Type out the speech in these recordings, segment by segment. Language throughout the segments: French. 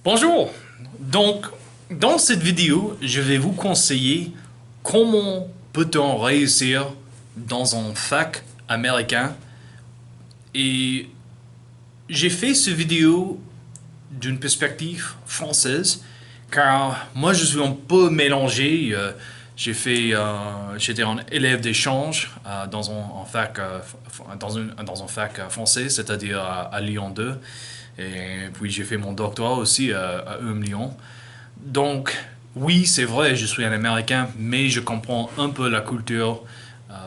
Bonjour! Donc, dans cette vidéo, je vais vous conseiller comment peut-on réussir dans un fac américain. Et j'ai fait cette vidéo d'une perspective française, car moi je suis un peu mélangé. J'étais un élève d'échange dans un fac, dans un fac français, c'est-à-dire à Lyon 2. Et puis j'ai fait mon doctorat aussi à Lyon. Donc, oui, c'est vrai, je suis un Américain, mais je comprends un peu la culture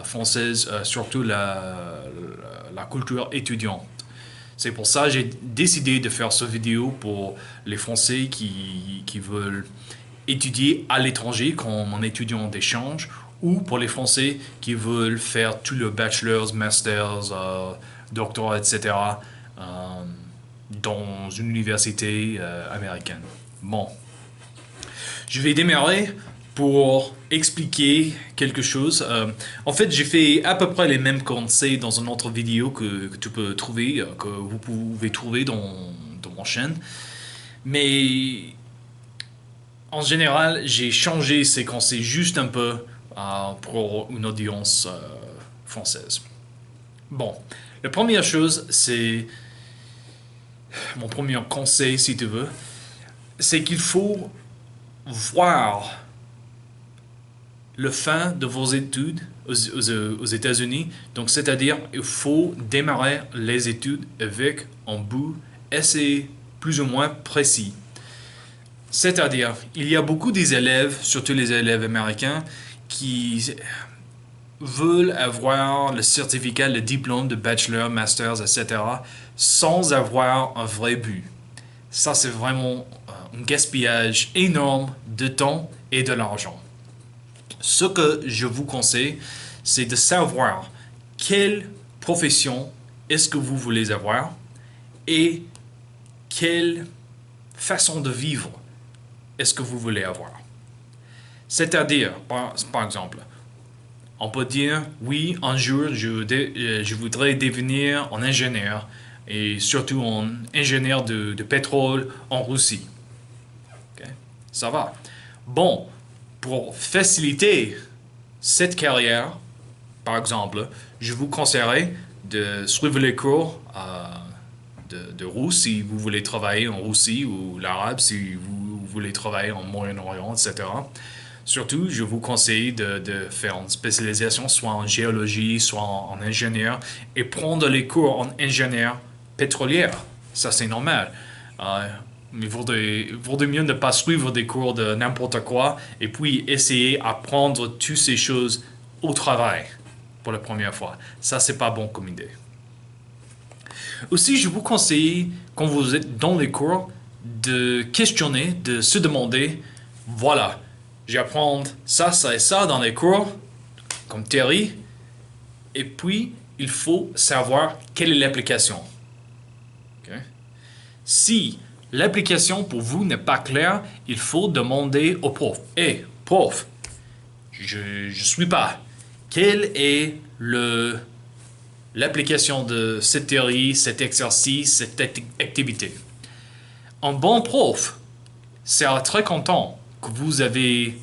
française, surtout la culture étudiante. C'est pour ça que j'ai décidé de faire cette vidéo pour les Français qui veulent étudier à l'étranger comme un étudiant d'échange, ou pour les Français qui veulent faire tout le bachelor's, master's, doctorat, etc. euh, dans une université américaine. Bon, je vais démarrer pour expliquer quelque chose. En fait, j'ai fait à peu près les mêmes conseils dans une autre vidéo que tu peux trouver, que vous pouvez trouver dans mon chaîne. Mais en général, j'ai changé ces conseils juste un peu pour une audience française. Bon, la première chose, c'est mon premier conseil, si tu veux, c'est qu'il faut voir le fin de vos études aux États-Unis. Donc, c'est-à-dire, il faut démarrer les études avec un but assez plus ou moins précis. C'est-à-dire, il y a beaucoup des élèves, surtout les élèves américains, qui veulent avoir le certificat, le diplôme de bachelor, masters, etc., sans avoir un vrai but. Ça, c'est vraiment un gaspillage énorme de temps et de l'argent. Ce que je vous conseille, c'est de savoir quelle profession est-ce que vous voulez avoir et quelle façon de vivre est-ce que vous voulez avoir. C'est-à-dire, par exemple, on peut dire, oui, un jour, je voudrais devenir un ingénieur, et surtout un ingénieur de pétrole en Russie. Okay? Ça va. Bon, pour faciliter cette carrière, par exemple, je vous conseillerais de suivre les cours de russe si vous voulez travailler en Russie, ou l'arabe si vous voulez travailler en Moyen-Orient, etc. Surtout, je vous conseille de faire une spécialisation soit en géologie, soit en ingénieur, et prendre les cours en ingénieur pétrolière. Ça, c'est normal. Il vaudrait mieux ne pas suivre des cours de n'importe quoi et puis essayer d'apprendre toutes ces choses au travail pour la première fois. Ça, c'est pas bon comme idée. Aussi, je vous conseille, quand vous êtes dans les cours, de questionner, de se demander, voilà, j'apprends ça, ça et ça dans les cours, comme théorie, et puis il faut savoir quelle est l'application. Okay? Si l'application pour vous n'est pas claire, il faut demander au prof. Hey, prof, je suis pas. Quelle est l'application de cette théorie, cet exercice, cette activité? Un bon prof sera très content que vous avez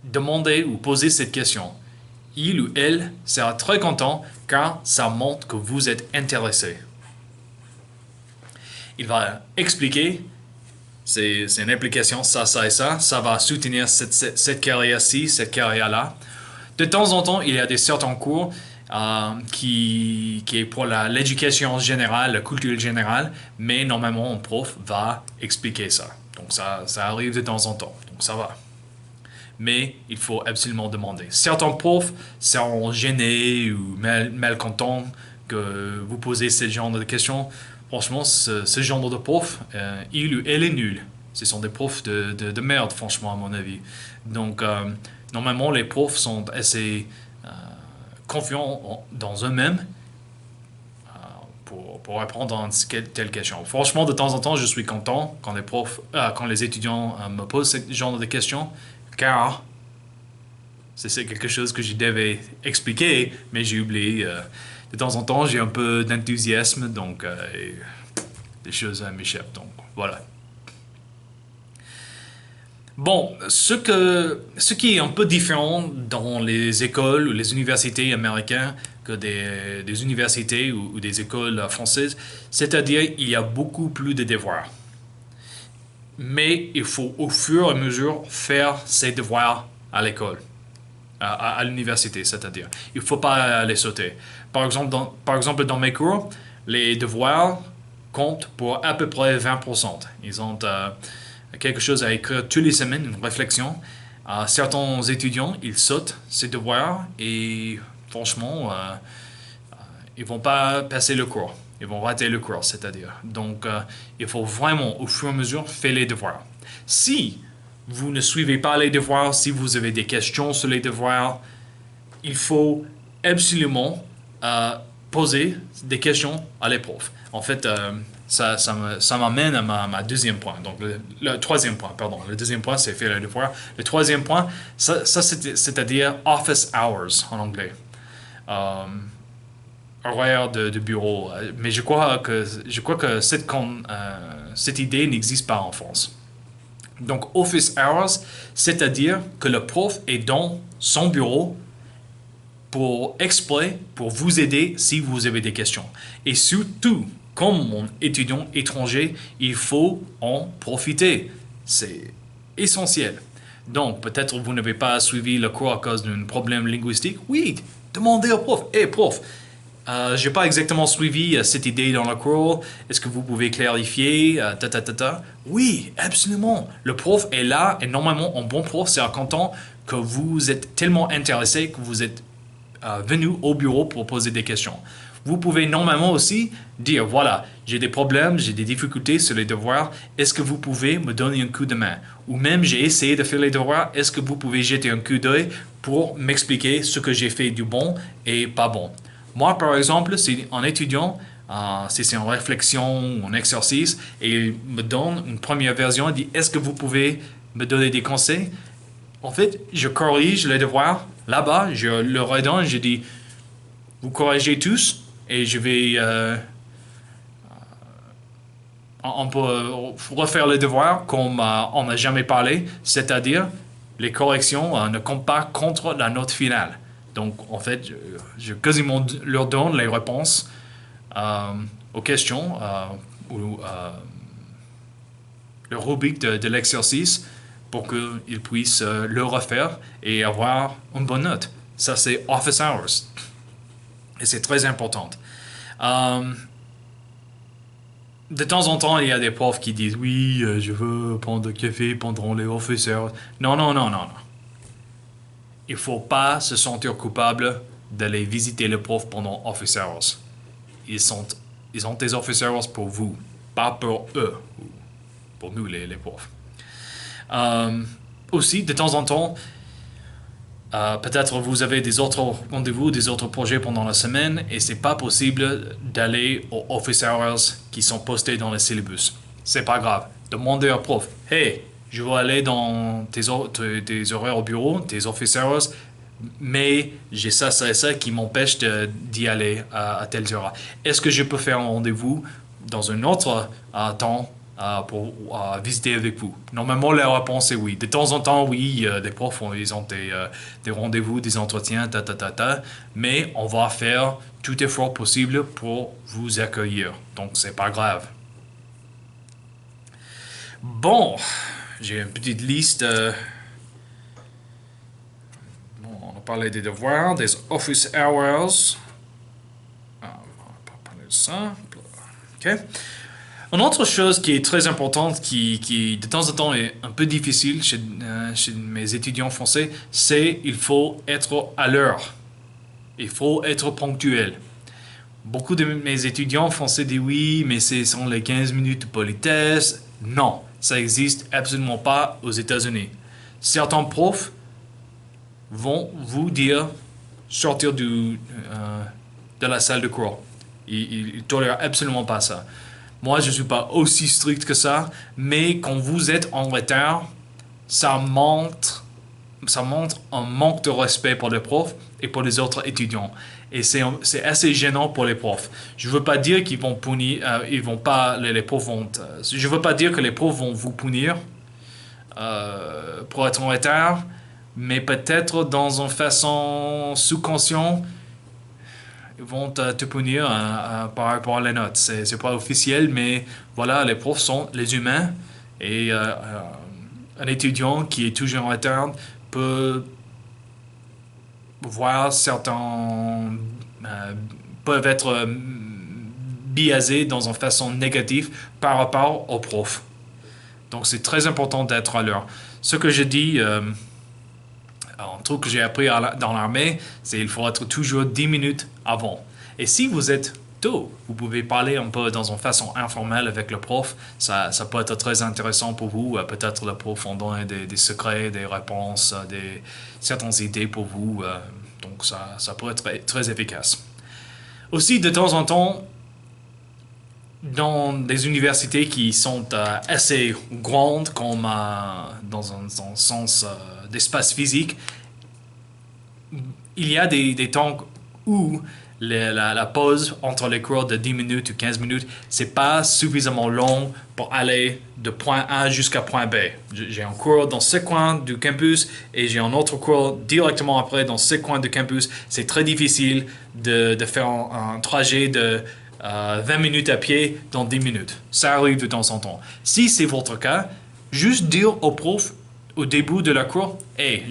demandé ou posé cette question. Il ou elle sera très content car ça montre que vous êtes intéressé. Il va expliquer, c'est une application, ça et ça, ça va soutenir cette carrière-ci, cette carrière-là. De temps en temps, il y a certains cours qui est pour l'éducation générale, la culture générale, mais normalement, un prof va expliquer ça. Donc ça arrive de temps en temps, donc ça va. Mais il faut absolument demander. Certains profs sont gênés ou malcontents que vous posez ce genre de questions. Franchement, ce genre de prof, il ou elle est nul. Ce sont des profs de merde, franchement, à mon avis. Donc, normalement, les profs sont assez confiants dans eux-mêmes pour répondre à telle question. Franchement, de temps en temps, je suis content quand les étudiants me posent ce genre de questions, car c'est quelque chose que je devais expliquer, mais j'ai oublié. De temps en temps, j'ai un peu d'enthousiasme, donc des choses m'échappent. Donc, voilà. Bon, ce qui est un peu différent dans les écoles ou les universités américaines que des universités ou des écoles françaises, c'est-à-dire il y a beaucoup plus de devoirs. Mais il faut au fur et à mesure faire ses devoirs à l'école, à l'université, c'est-à-dire. Il ne faut pas les sauter. Par exemple, dans mes cours, les devoirs comptent pour à peu près 20%. Ils ont quelque chose à écrire toutes les semaines, une réflexion. Certains étudiants, ils sautent ces devoirs et franchement, ils vont pas passer le cours. Ils vont rater le cours, c'est-à-dire. Donc, il faut vraiment, au fur et à mesure, faire les devoirs. Si vous ne suivez pas les devoirs, si vous avez des questions sur les devoirs, il faut absolument poser des questions à les profs. En fait, ça m'amène à ma deuxième point. Donc, le troisième point, pardon. Le deuxième point, c'est faire les devoirs. Le troisième point, c'est-à-dire office hours en anglais. Horaire de bureau. Mais je crois que cette idée n'existe pas en France. Donc, office hours, c'est-à-dire que le prof est dans son bureau pour exprès, pour vous aider si vous avez des questions. Et surtout, comme mon étudiant étranger, il faut en profiter. C'est essentiel. Donc, peut-être vous n'avez pas suivi le cours à cause d'un problème linguistique. Oui, demandez au prof. Hey, prof, je n'ai pas exactement suivi cette idée dans le cours. Est-ce que vous pouvez clarifier? Oui, absolument. Le prof est là et normalement, un bon prof sera content que vous êtes tellement intéressé que vous êtes venu au bureau pour poser des questions. Vous pouvez normalement aussi dire, voilà, j'ai des problèmes, j'ai des difficultés sur les devoirs, est-ce que vous pouvez me donner un coup de main? Ou même, j'ai essayé de faire les devoirs, est-ce que vous pouvez jeter un coup d'œil pour m'expliquer ce que j'ai fait du bon et pas bon? Moi, par exemple, c'est un étudiant, si c'est en réflexion ou en exercice, et il me donne une première version, il dit, est-ce que vous pouvez me donner des conseils? En fait, je corrige les devoirs. Là-bas, je le redonne, je dis, vous corrigez tous et je vais... on peut refaire les devoirs comme on n'a jamais parlé, c'est-à-dire les corrections ne comptent pas contre la note finale. Donc, en fait, je quasiment leur donne les réponses aux questions ou le rubrique de l'exercice pour qu'ils puissent le refaire et avoir une bonne note. Ça, c'est office hours. Et c'est très important. De temps en temps, il y a des profs qui disent « Oui, je veux prendre le café pendant les office hours. » Non, non, non, non, non. Il ne faut pas se sentir coupable d'aller visiter le prof pendant office hours. Ils ont des office hours pour vous, pas pour eux, pour nous les profs. Aussi, de temps en temps, peut-être vous avez des autres rendez-vous, des autres projets pendant la semaine et c'est pas possible d'aller aux office hours qui sont postés dans le syllabus. C'est pas grave. Demandez au prof, hey, je veux aller dans tes horaires au bureau, tes office hours, mais j'ai ça et ça qui m'empêche d'y aller à telle heure. Est-ce que je peux faire un rendez-vous dans un autre temps pour visiter avec vous? Normalement, la réponse est oui. De temps en temps, oui, les profs ils ont des rendez-vous, des entretiens, mais on va faire tout effort possible pour vous accueillir. Donc, c'est pas grave. Bon, j'ai une petite liste. On a parlé des devoirs, des office hours. On va parler de ça. OK. Une autre chose qui est très importante, qui de temps en temps est un peu difficile chez mes étudiants français, c'est qu'il faut être à l'heure. Il faut être ponctuel. Beaucoup de mes étudiants français disent oui, mais ce sont les 15 minutes de politesse. Non, ça n'existe absolument pas aux États-Unis. Certains profs vont vous dire sortir de la salle de cours. Ils ne tolèrent absolument pas ça. Moi, je ne suis pas aussi strict que ça, mais quand vous êtes en retard, ça montre un manque de respect pour les profs et pour les autres étudiants. Et c'est assez gênant pour les profs. Je veux pas dire qu'ils vont punir, ils vont pas, les profs vont, je veux pas dire que les profs vont vous punir pour être en retard, mais peut-être dans une façon sous-consciente, ils vont te punir par rapport à les notes. C'est pas officiel, mais voilà, les profs sont les humains et un étudiant qui est toujours en retard peut voir certains peuvent être biaisés dans une façon négative par rapport aux profs. Donc c'est très important d'être à l'heure. Ce que je dis, un truc que j'ai appris dans l'armée, c'est qu'il faut être toujours 10 minutes avant. Et si vous êtes tôt, vous pouvez parler un peu dans une façon informelle avec le prof. Ça peut être très intéressant pour vous. Peut-être le prof en donne des secrets, des réponses, certaines idées pour vous. Donc ça peut être très, très efficace. Aussi, de temps en temps, dans des universités qui sont assez grandes, comme dans un sens d'espace physique, il y a des temps où la pause entre les cours de 10 minutes ou 15 minutes, c'est pas suffisamment long pour aller de point A jusqu'à point B. J'ai un cours dans ce coin du campus et j'ai un autre cours directement après dans ce coin du campus. C'est très difficile de faire un trajet de 20 minutes à pied dans 10 minutes. Ça arrive de temps en temps. Si c'est votre cas, juste dire au prof au début de la cours, « Hey,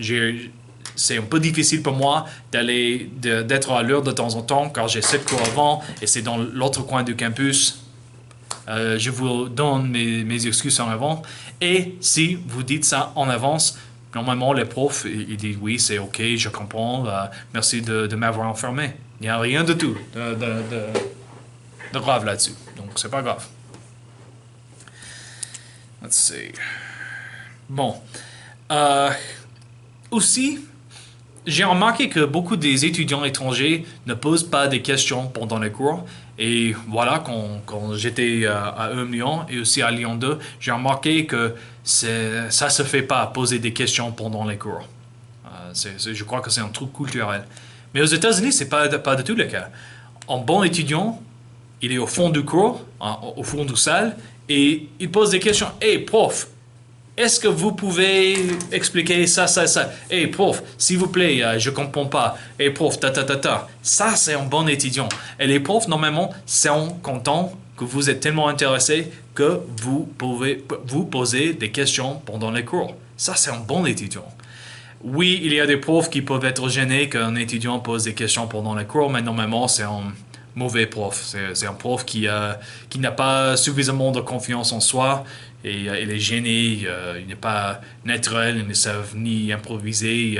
c'est un peu difficile pour moi d'être à l'heure de temps en temps car j'ai 7 cours avant et c'est dans l'autre coin du campus. Je vous donne mes excuses en avant. » Et si vous dites ça en avance, normalement les profs ils disent « Oui, c'est ok, je comprends, merci de m'avoir informé. » Il n'y a rien de tout de grave là-dessus. Donc c'est pas grave. Let's see. Bon. Aussi, j'ai remarqué que beaucoup des étudiants étrangers ne posent pas des questions pendant les cours. Et voilà, quand j'étais à Lyon et aussi à Lyon 2, j'ai remarqué que ça se fait pas, poser des questions pendant les cours. Je crois que c'est un truc culturel. Mais aux États-Unis, c'est pas du tout le cas. Un bon étudiant, il est au fond du cours, au fond du salle, et il pose des questions. « Hey, prof, est-ce que vous pouvez expliquer ça, ça, ça? Hey, prof, s'il vous plaît, je comprends pas. Hey, prof, ta, ta, ta, ta. » Ça, c'est un bon étudiant. Et les profs, normalement, sont contents que vous êtes tellement intéressé que vous pouvez vous poser des questions pendant les cours. Ça, c'est un bon étudiant. Oui, il y a des profs qui peuvent être gênés qu'un étudiant pose des questions pendant les cours, mais normalement, c'est un mauvais prof. C'est un prof qui n'a pas suffisamment de confiance en soi et il est gêné, il n'est pas naturel, il ne sait ni improviser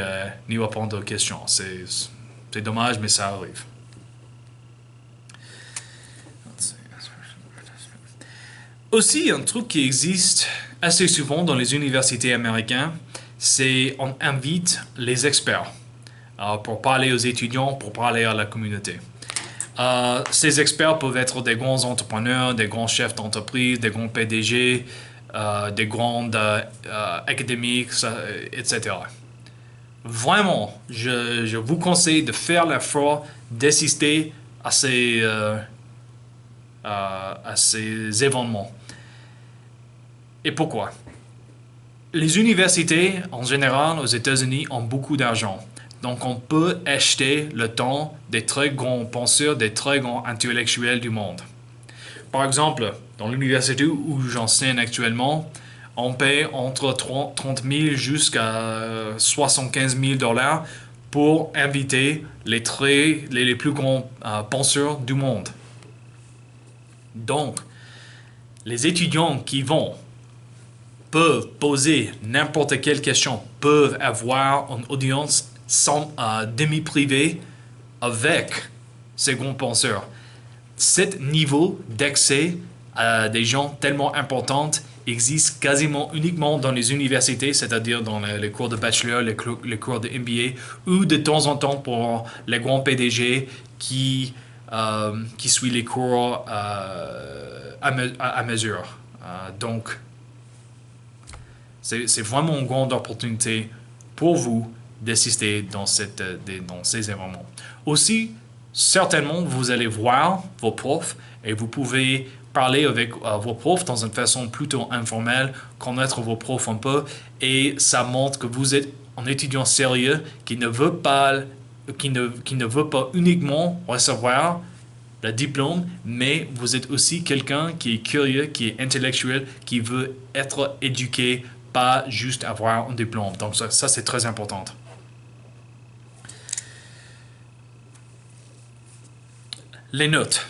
ni répondre aux questions. C'est dommage, mais ça arrive. Aussi, un truc qui existe assez souvent dans les universités américaines, c'est on invite les experts pour parler aux étudiants, pour parler à la communauté. Ces experts peuvent être des grands entrepreneurs, des grands chefs d'entreprise, des grands PDG, des grandes académiques, etc. Vraiment, je vous conseille de faire l'effort d'assister à ces événements. Et pourquoi? Les universités, en général, aux États-Unis, ont beaucoup d'argent. Donc, on peut acheter le temps des très grands penseurs, des très grands intellectuels du monde. Par exemple, dans l'université où j'enseigne actuellement, on paye entre 30 000 jusqu'à 75 000 $ pour inviter les plus grands penseurs du monde. Donc, les étudiants qui peuvent poser n'importe quelle question, peuvent avoir une audience demi-privée avec ces grands penseurs. Ce niveau d'accès à des gens tellement importants existe quasiment uniquement dans les universités, c'est-à-dire dans les cours de bachelor, les cours de MBA, ou de temps en temps pour les grands PDG qui suivent les cours à mesure. Donc, c'est vraiment une grande opportunité pour vous d'assister dans ces événements. Aussi, certainement, vous allez voir vos profs et vous pouvez parler avec vos profs dans une façon plutôt informelle, connaître vos profs un peu, et ça montre que vous êtes un étudiant sérieux qui ne veut pas, qui ne veut pas uniquement recevoir le diplôme, mais vous êtes aussi quelqu'un qui est curieux, qui est intellectuel, qui veut être éduqué, pas juste avoir un diplôme. Donc ça c'est très important. Les notes.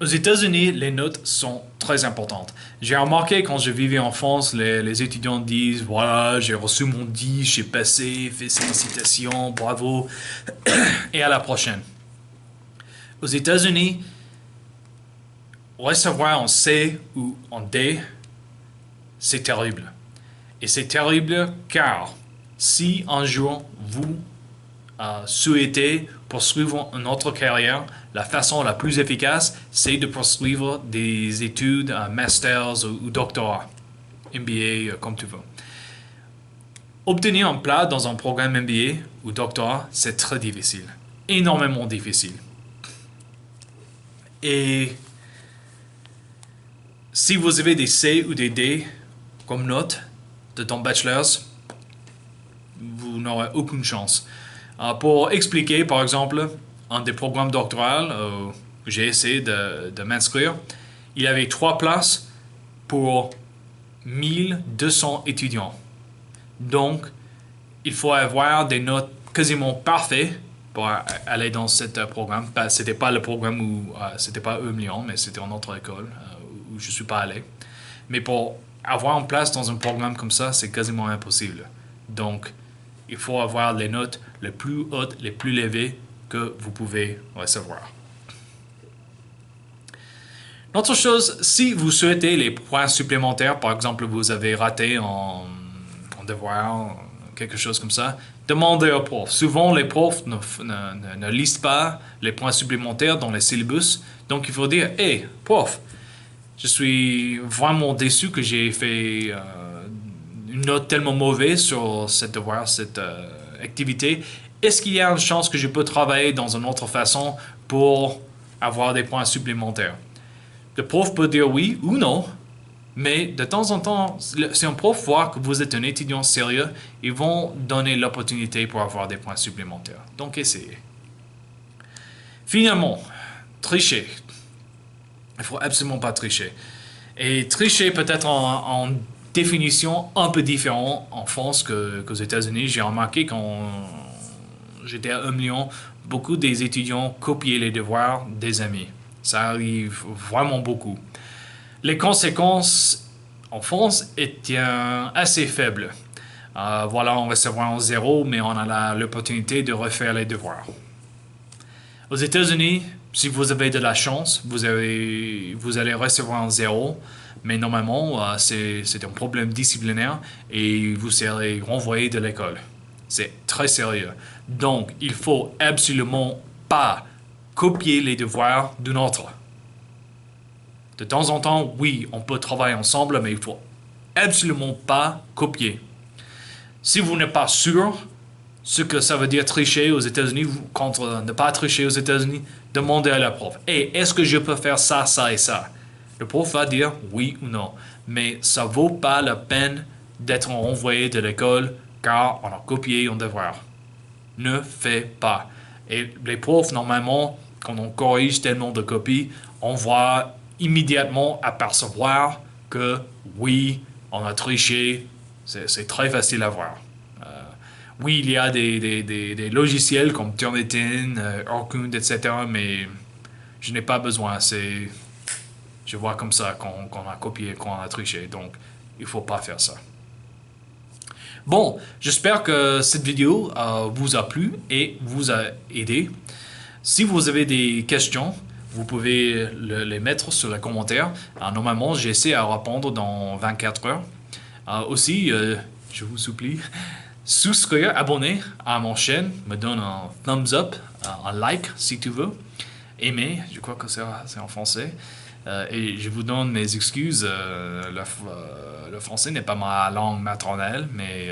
Aux États-Unis, les notes sont très importantes. J'ai remarqué quand je vivais en France, les étudiants disent voilà, j'ai reçu mon 10, j'ai passé, félicitations, bravo, et à la prochaine. Aux États-Unis, recevoir un C ou un D, c'est terrible. Et c'est terrible car si un jour vous souhaitez poursuivre une autre carrière, la façon la plus efficace, c'est de poursuivre des études, masters ou doctorat, MBA, comme tu veux. Obtenir un place dans un programme MBA ou doctorat, c'est très difficile, énormément difficile. Et si vous avez des C ou des D comme note de ton bachelor, vous n'aurez aucune chance. Pour expliquer, par exemple, un des programmes doctoraux que j'ai essayé de m'inscrire, il y avait 3 places pour 1200 étudiants. Donc, il faut avoir des notes quasiment parfaites pour aller dans ce programme. C'était pas le programme où, c'était pas Lyon, mais c'était une autre école où je suis pas allé. Mais pour avoir une place dans un programme comme ça, c'est quasiment impossible. Donc, il faut avoir les notes les plus hautes, les plus élevées que vous pouvez recevoir. Autre chose, si vous souhaitez les points supplémentaires, par exemple, vous avez raté en devoir, quelque chose comme ça, demandez au prof. Souvent, les profs ne lisent pas les points supplémentaires dans les syllabus. Donc, il faut dire, hey, prof, je suis vraiment déçu que j'ai fait une note tellement mauvaise sur cette devoir, cette activité. Est-ce qu'il y a une chance que je peux travailler dans une autre façon pour avoir des points supplémentaires? Le prof peut dire oui ou non, mais de temps en temps, si un prof voit que vous êtes un étudiant sérieux, ils vont donner l'opportunité pour avoir des points supplémentaires. Donc, essayez. Finalement, tricher. Il ne faut absolument pas tricher. Et tricher peut-être en définition un peu différent en France qu'aux États-Unis. J'ai remarqué quand j'étais à Lyon, beaucoup des étudiants copiaient les devoirs des amis. Ça arrive vraiment beaucoup. Les conséquences en France étaient assez faibles. Voilà, on recevra un 0, mais on a l'opportunité de refaire les devoirs. Aux États-Unis, si vous avez de la chance, vous allez recevoir un 0, mais normalement, c'est un problème disciplinaire et vous serez renvoyé de l'école. C'est très sérieux. Donc, il faut absolument pas copier les devoirs d'un autre. De temps en temps, oui, on peut travailler ensemble, mais il faut absolument pas copier. Si vous n'êtes pas sûr ce que ça veut dire tricher aux États-Unis, contre ne pas tricher aux États-Unis, demandez à la prof. Hey, est-ce que je peux faire ça, ça et ça? Le prof va dire oui ou non. Mais ça vaut pas la peine d'être renvoyé de l'école car on a copié un devoir. Ne faites pas. Et les profs, normalement, quand on corrige tellement de copies, on va immédiatement apercevoir que oui, on a triché. C'est très facile à voir. Oui, il y a des logiciels comme Turnitin, Orkut, etc., mais je n'ai pas besoin. Je vois comme ça qu'on a copié, qu'on a triché. Donc, il ne faut pas faire ça. Bon, j'espère que cette vidéo vous a plu et vous a aidé. Si vous avez des questions, vous pouvez les mettre sur les commentaires. Normalement, j'essaie à répondre dans 24 heures. Aussi, je vous supplie, souscrire, abonner à mon chaîne, me donne un thumbs up, un like si tu veux. Aimer, je crois que c'est en français. Et je vous donne mes excuses. Le français n'est pas ma langue maternelle, mais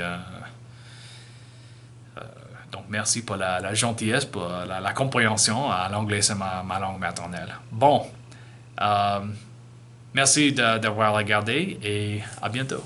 Donc, merci pour la gentillesse, pour la compréhension. L'anglais, c'est ma langue maternelle. Bon, merci d'avoir regardé et à bientôt.